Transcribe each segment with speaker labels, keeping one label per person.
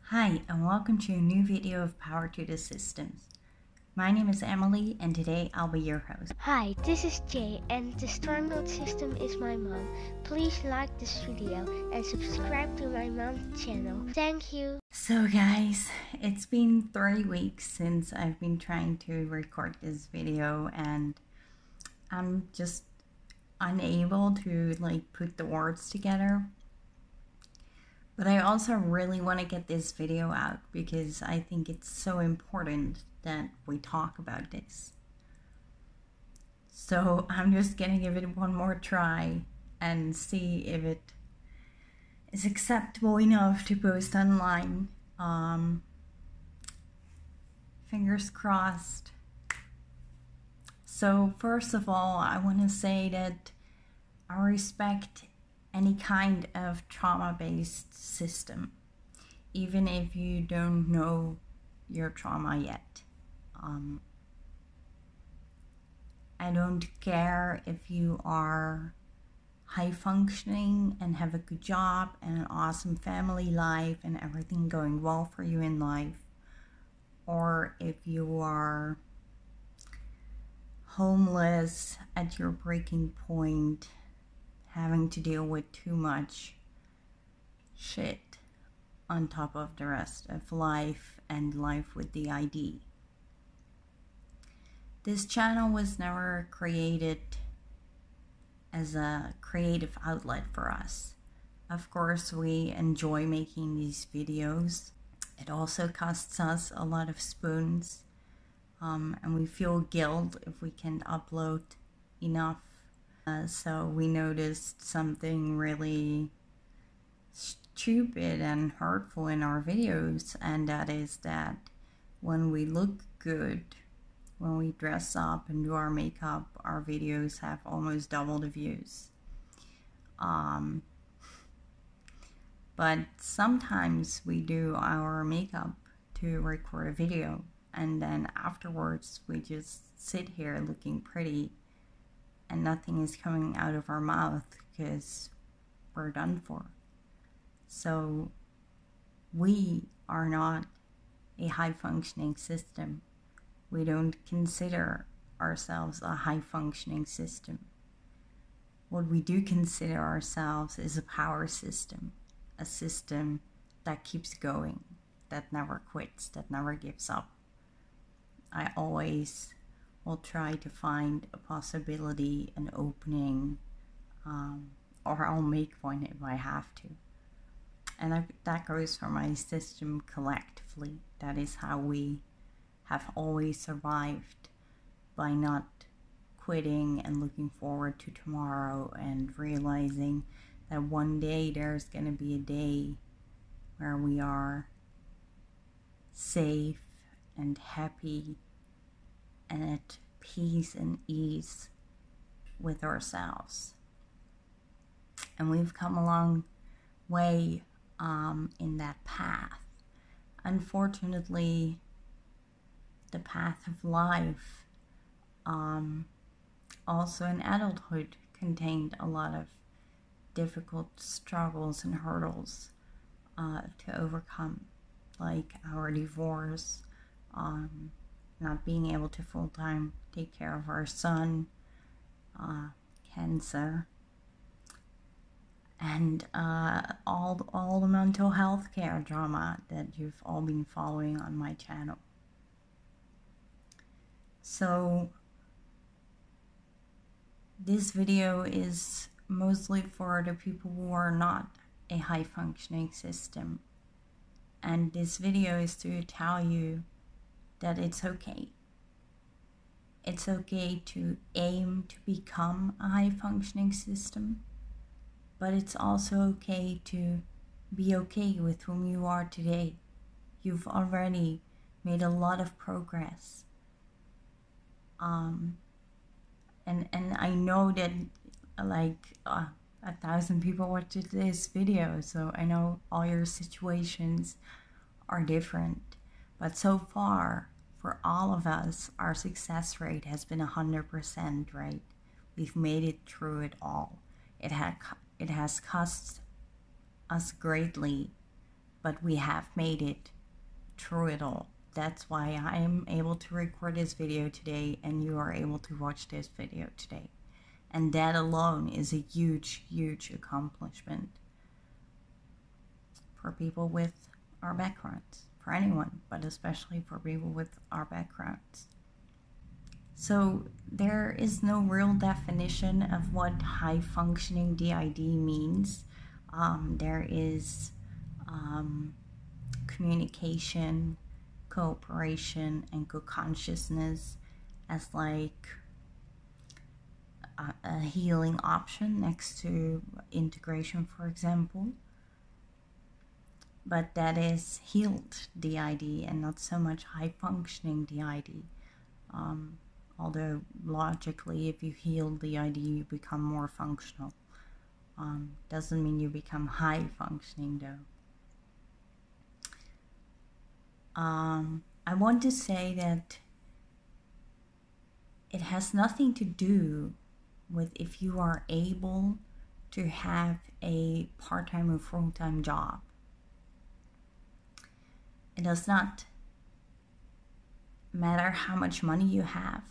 Speaker 1: Hi, and welcome to a new video of Power to the Systems. My name is Emily, and today I'll be your host.
Speaker 2: Hi, this is Jay, and the Stormnote system is my mom. Please like this video and subscribe to my mom's channel. Thank you.
Speaker 1: So guys, it's been 3 weeks since I've been trying to record this video, and I'm just unable to put the words together. But I also really want to get this video out because I think it's so important that we talk about this. So I'm just gonna give it one more try and see if it is acceptable enough to post online. Fingers crossed. So first of all, I want to say that I respect any kind of trauma-based system, even if you don't know your trauma yet. I don't care if you are high functioning and have a good job and an awesome family life and everything going well for you in life, or if you are homeless at your breaking point, having to deal with too much shit on top of the rest of life and life with DID. This channel was never created as a creative outlet for us. Of course, we enjoy making these videos. It also costs us a lot of spoons, and we feel guilt if we can't upload enough. So we noticed something really stupid and hurtful in our videos, and that is that when we look good, when we dress up and do our makeup, our videos have almost double the views. But sometimes we do our makeup to record a video, and then afterwards we just sit here looking pretty and nothing is coming out of our mouth because we're done for. So we are not a high-functioning system. We don't consider ourselves a high-functioning system. What we do consider ourselves is a power system, a system that keeps going, that never quits, that never gives up. I always will try to find a possibility, an opening, or I'll make one if I have to. And that goes for my system collectively. That is how we have always survived, by not quitting and looking forward to tomorrow and realizing that one day there's going to be a day where we are safe and happy and at peace and ease with ourselves. And we've come a long way in that path. Unfortunately, the path of life, also in adulthood, contained a lot of difficult struggles and hurdles to overcome, like our divorce, not being able to full-time take care of our son, cancer, and all the mental health care drama that you've all been following on my channel. So this video is mostly for the people who are not a high-functioning system, and this video is to tell you that it's okay. It's okay to aim to become a high-functioning system, but it's also okay to be okay with whom you are today. You've already made a lot of progress. And I know that 1,000 people watched this video, so I know all your situations are different. But so far, for all of us, our success rate has been 100%, right? We've made it through it all. It has cost us greatly but we have made it through it all. That's why I am able to record this video today and you are able to watch this video today. And that alone is a huge, huge accomplishment for people with our backgrounds, for anyone, but especially for people with our backgrounds. So there is no real definition of what high-functioning DID means. There is communication, cooperation, and co-consciousness as like a healing option next to integration, for example. But that is healed DID and not so much high-functioning DID. Although logically, if you heal DID, you become more functional. Doesn't mean you become high-functioning though. I want to say that it has nothing to do with if you are able to have a part-time or full-time job. It does not matter how much money you have,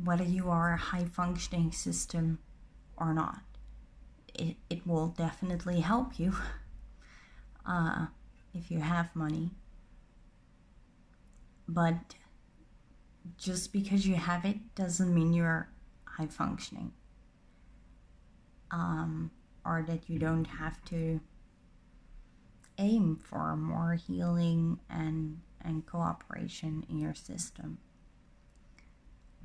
Speaker 1: whether you are a high-functioning system or not. It will definitely help you if you have money. But just because you have it doesn't mean you're high-functioning. Or that you don't have to aim for more healing and cooperation in your system.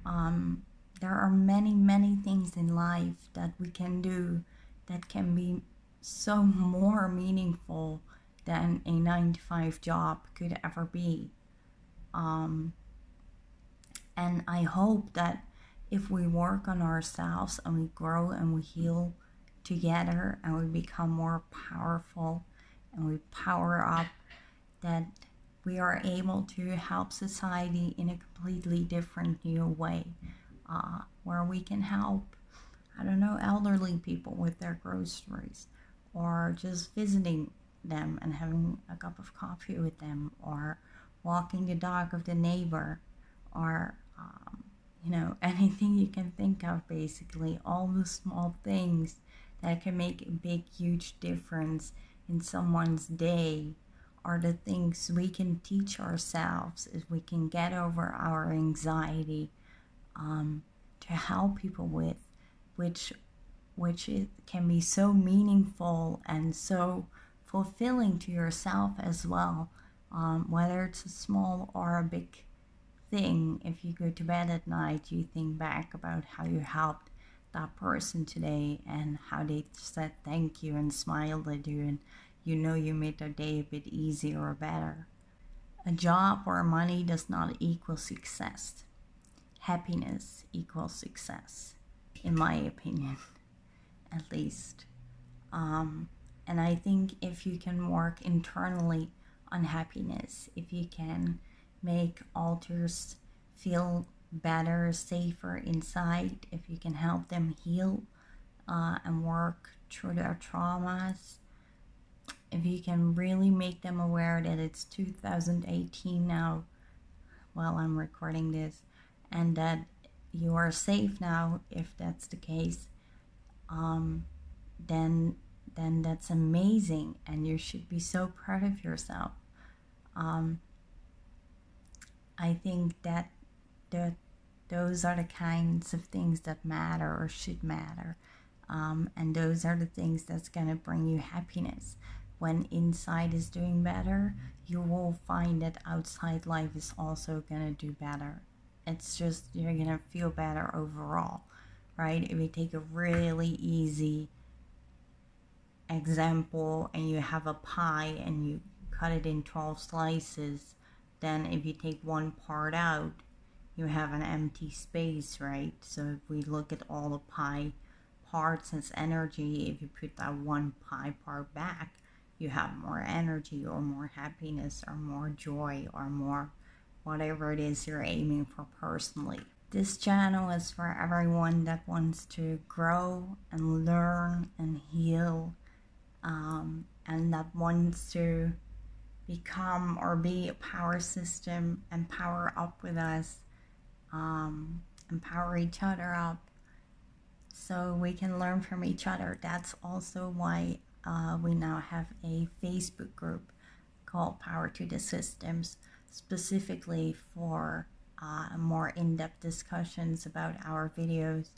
Speaker 1: There are many, many things in life that we can do that can be so more meaningful than a 9-to-5 job could ever be. And I hope that if we work on ourselves and we grow and we heal together and we become more powerful and we power up, that we are able to help society in a completely different new way, where we can help, I don't know, elderly people with their groceries, or just visiting them and having a cup of coffee with them, or walking the dog of the neighbor, or anything you can think of. Basically all the small things that can make a big, huge difference in someone's day are the things we can teach ourselves if we can get over our anxiety, to help people with, which it can be so meaningful and so fulfilling to yourself as well, whether it's a small or a big thing. If you go to bed at night, you think back about how you helped that person today and how they said thank you and smiled at you, and you know you made their day a bit easier or better. A job or money does not equal success. Happiness equals success, in my opinion, at least. And I think if you can work internally on happiness, if you can make others feel better, safer inside, if you can help them heal and work through their traumas, if you can really make them aware that it's 2018 now while I'm recording this, and that you are safe now, if that's the case, then that's amazing, and you should be so proud of yourself. I think that those are the kinds of things that matter or should matter, and those are the things that's gonna bring you happiness. When inside is doing better, you will find that outside life is also gonna do better. It's just, you're gonna feel better overall, right? If you take a really easy example and you have a pie and you cut it in 12 slices, then if you take one part out, you have an empty space, right? So if we look at all the pie parts as energy, if you put that one pie part back, you have more energy or more happiness or more joy or more whatever it is you're aiming for personally. This channel is for everyone that wants to grow and learn and heal, and that wants to become or be a power system and power up with us, empower each other up so we can learn from each other. That's also why we now have a Facebook group called Power to the Systems, specifically for more in-depth discussions about our videos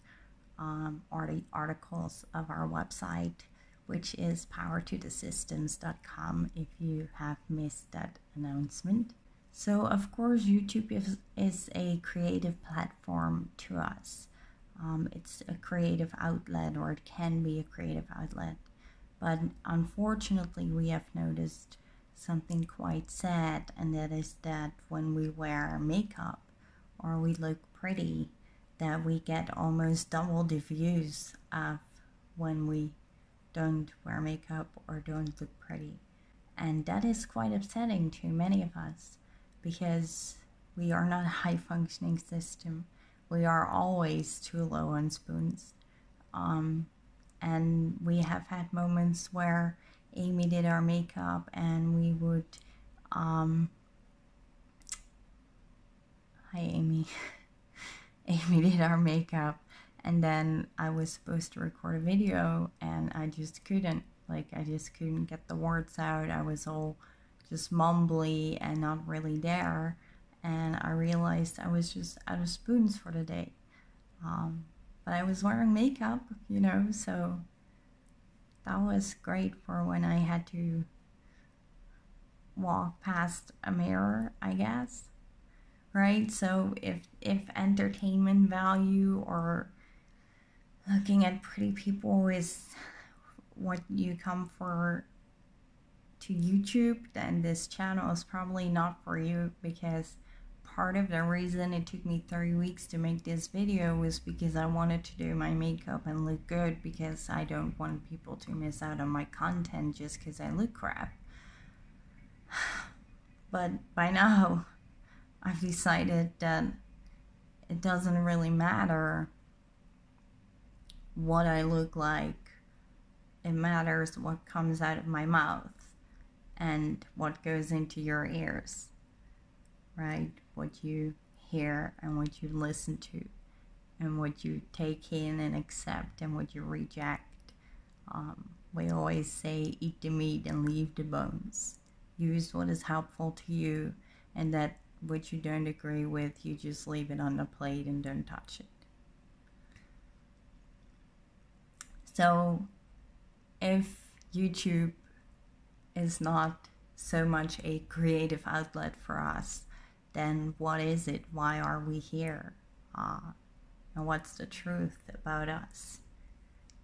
Speaker 1: or the articles of our website, which is powertothesystems.com, if you have missed that announcement. So of course YouTube is a creative platform to us. It's a creative outlet, or it can be a creative outlet, but unfortunately we have noticed something quite sad, and that is that when we wear makeup or we look pretty, that we get almost double the views of when we don't wear makeup or don't look pretty. And that is quite upsetting to many of us, because we are not a high functioning system. We are always too low on spoons. And we have had moments where Amy did our makeup and we would, hi Amy. Amy did our makeup, and then I was supposed to record a video and I just couldn't. I just couldn't get the words out. I was all just mumbly and not really there, and I realized I was just out of spoons for the day. But I was wearing makeup, so that was great for when I had to walk past a mirror, I guess. Right? So if entertainment value or looking at pretty people is what you come for to YouTube, then this channel is probably not for you, because part of the reason it took me 3 weeks to make this video was because I wanted to do my makeup and look good, because I don't want people to miss out on my content just because I look crap. But by now I've decided that it doesn't really matter what I look like. It matters what comes out of my mouth and what goes into your ears, right? What you hear and what you listen to, and what you take in and accept and what you reject. We always say, eat the meat and leave the bones. Use what is helpful to you, and that what you don't agree with, you just leave it on the plate and don't touch it. So if YouTube is not so much a creative outlet for us, then what is it? Why are we here? And what's the truth about us?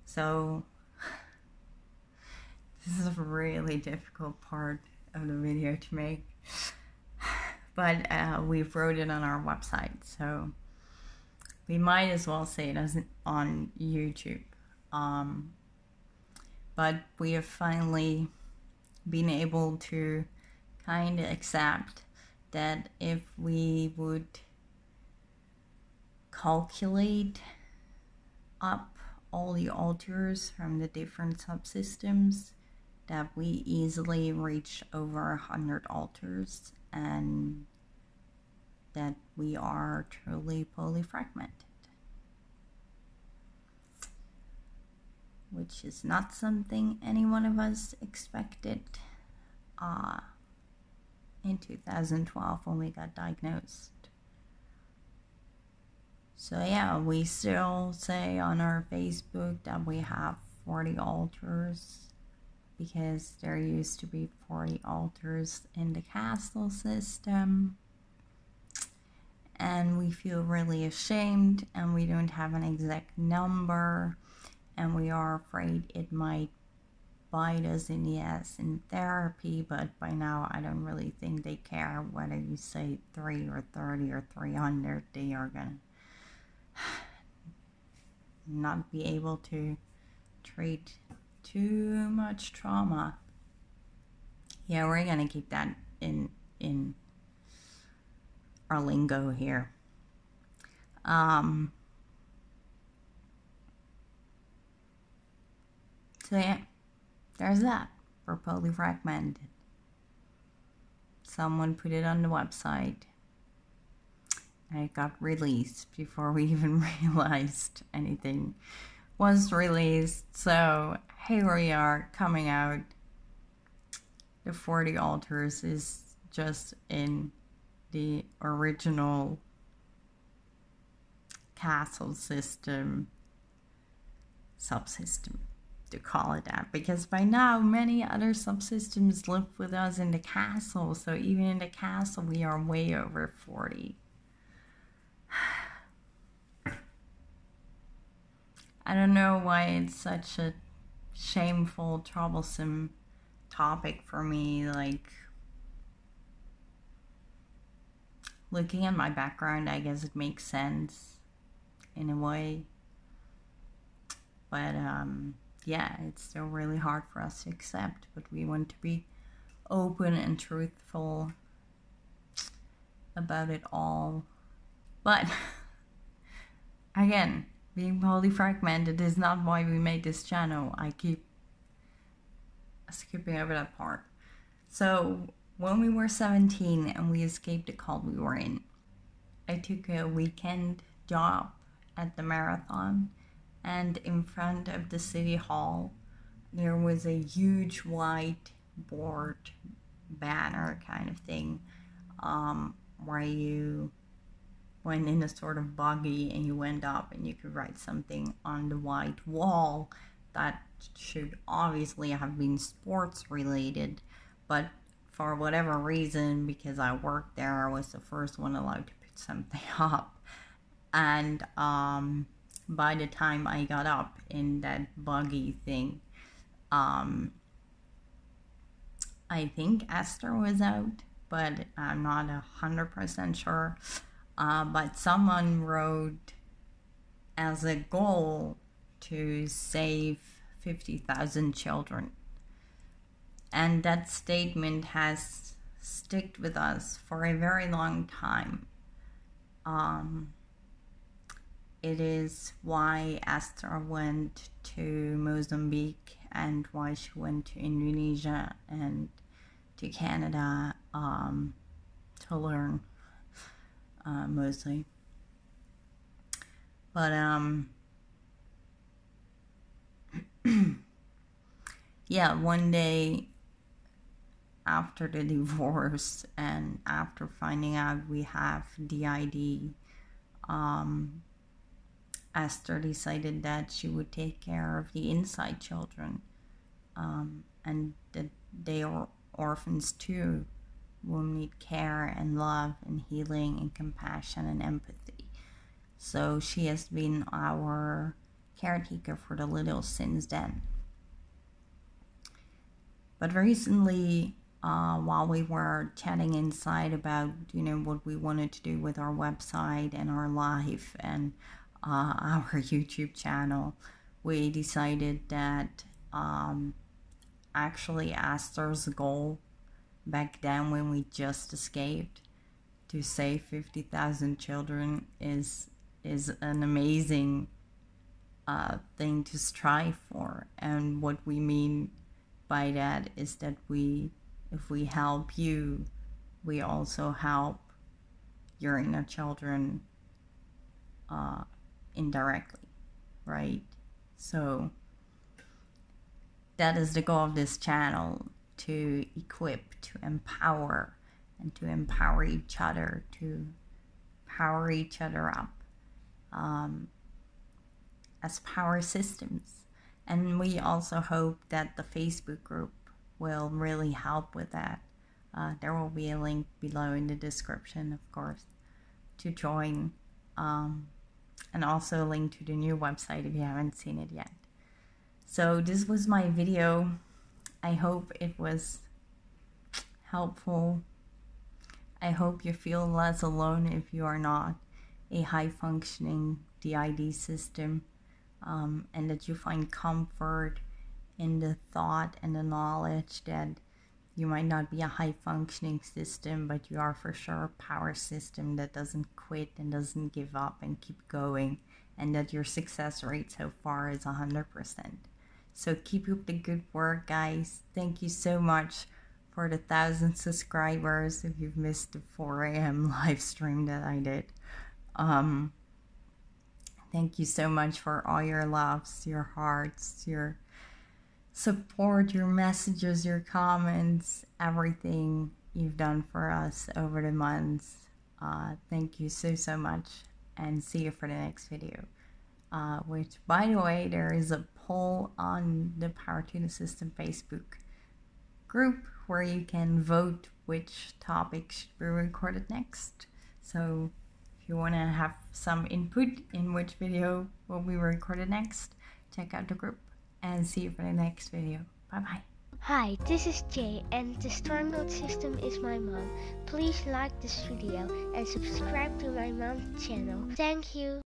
Speaker 1: So this is a really difficult part of the video to make, but we've wrote it on our website, so we might as well say it as on YouTube. But we have finally been able to kind of accept that if we would calculate up all the alters from the different subsystems, that we easily reach over 100 alters, and that we are truly polyfragmented, which is not something any one of us expected in 2012 when we got diagnosed. So yeah, we still say on our Facebook that we have 40 alters, because there used to be 40 alters in the castle system, and we feel really ashamed, and we don't have an exact number, and we are afraid it might bite us in the ass in therapy. But by now I don't really think they care whether you say 3 or 30 or 300. They are gonna not be able to treat too much trauma. Yeah, we're gonna keep that in our lingo here. So yeah, there's that. for Polyfragmented. Someone put it on the website, and it got released before we even realized anything was released. So here we are, coming out. The 40 Altars is just in the original castle system, subsystem, to call it that, because by now many other subsystems live with us in the castle. So even in the castle we are way over 40. I don't know why it's such a shameful, troublesome topic for me. Like, looking at my background, I guess it makes sense in a way. But yeah, it's still really hard for us to accept, but we want to be open and truthful about it all. But again, being polyfragmented is not why we made this channel. I keep skipping over that part. So when we were 17 and we escaped the cult we were in, I took a weekend job at the marathon, and in front of the city hall there was a huge white board banner kind of thing, where you went in a sort of buggy and you went up and you could write something on the white wall that should obviously have been sports related, but for whatever reason, because I worked there, I was the first one allowed to put something up. And by the time I got up in that buggy thing, I think Esther was out, but I'm not 100% sure. But someone wrote as a goal to save 50,000 children. And that statement has stuck with us for a very long time. It is why Esther went to Mozambique and why she went to Indonesia and to Canada to learn, mostly. But yeah, one day after the divorce and after finding out we have DID, Esther decided that she would take care of the inside children, and that they are orphans too, will need care and love and healing and compassion and empathy. So she has been our caretaker for the little since then. But recently, while we were chatting inside about, what we wanted to do with our website and our life and our YouTube channel, we decided that actually Esther's goal back then, when we just escaped, to save 50,000 children is an amazing thing to strive for. And what we mean by that is that if we help you, we also help your inner children indirectly, right? So that is the goal of this channel, to equip, to empower, and to empower each other, to power each other up as power systems. And we also hope that the Facebook group will really help with that. There will be a link below in the description, of course, to join, and also a link to the new website if you haven't seen it yet. So this was my video. I hope it was helpful. I hope you feel less alone if you are not a high-functioning DID system, and that you find comfort in the thought and the knowledge that you might not be a high-functioning system, but you are for sure a power system that doesn't quit and doesn't give up and keep going, and that your success rate so far is 100%. So keep up the good work, guys. Thank you so much for the 1,000 subscribers. If you've missed the 4 a.m. live stream that I did, thank you so much for all your loves, your hearts, your support, your messages, your comments, everything you've done for us over the months. Thank you so much, and see you for the next video. Which, by the way, there is a poll on the Power to the System Facebook group where you can vote which topic should be recorded next. So if you want to have some input in which video will be recorded next, check out the group, and see you for the next video. Bye bye.
Speaker 2: Hi, this is Jay, and the Storm Note system is my mom. Please like this video and subscribe to my mom's channel. Thank you.